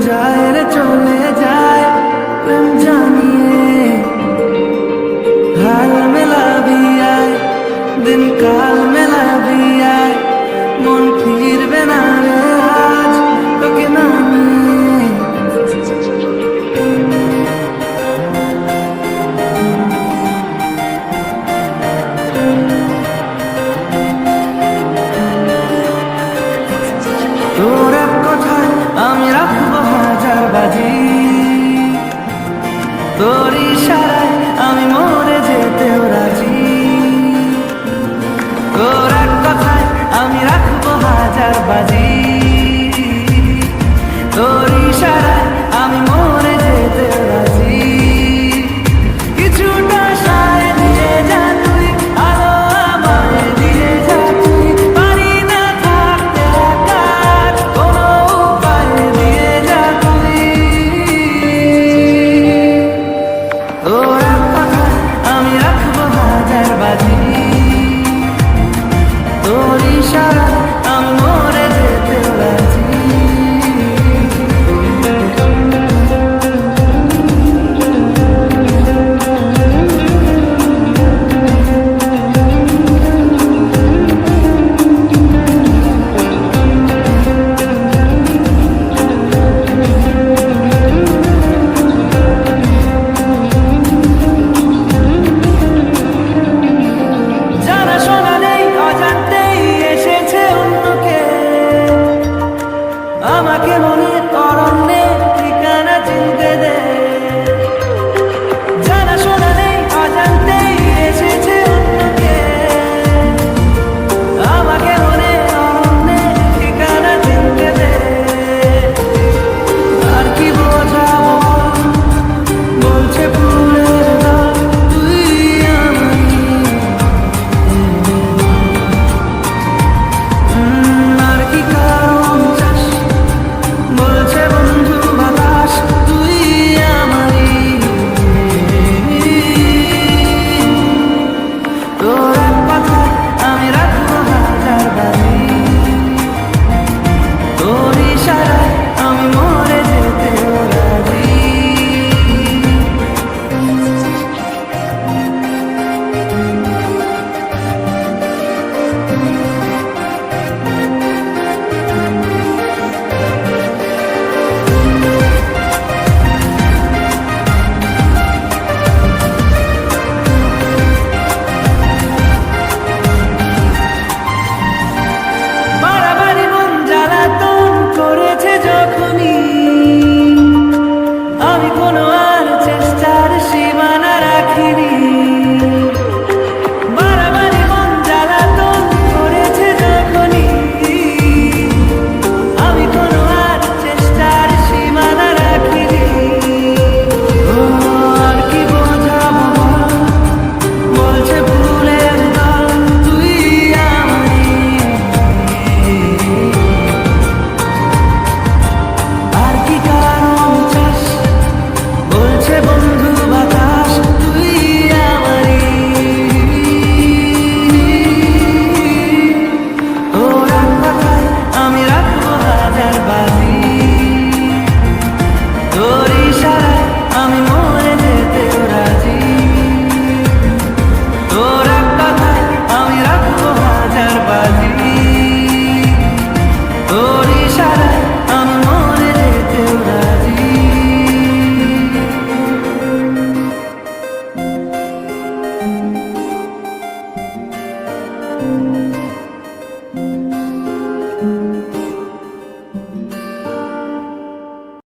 যায় রে চলে যায় প্রেম জানিয়ে, হাল মেলাবি আয় দিন কাল মেলাবি আয়, মন ফিরবে না রে আজ তোকে না নিয়ে। তোর এক কথায় আমি রাখবো হাজার বাজি, তোর ইশারায় আমি মরে যেতেও রাজি। তোর এক কথায় আমি রাখবো হাজার বাজি, তোর ইশারায় আমি মরে যেতেও রাজি। কিছুটা সায় দিয়ে যা তুই, আলো আমায় দিয়ে যা তুই, পারি না থাকতে একা কোনো উপায় দিয়ে যা তুই। তোর এক কথায় আমি রাখবো হাজার বাজি, তোর ইশারায় আমি মরে যেতেও রাজি। জানা শোনা নেই অজান্তেই এসেছে অন্যকে, আমাকে মনে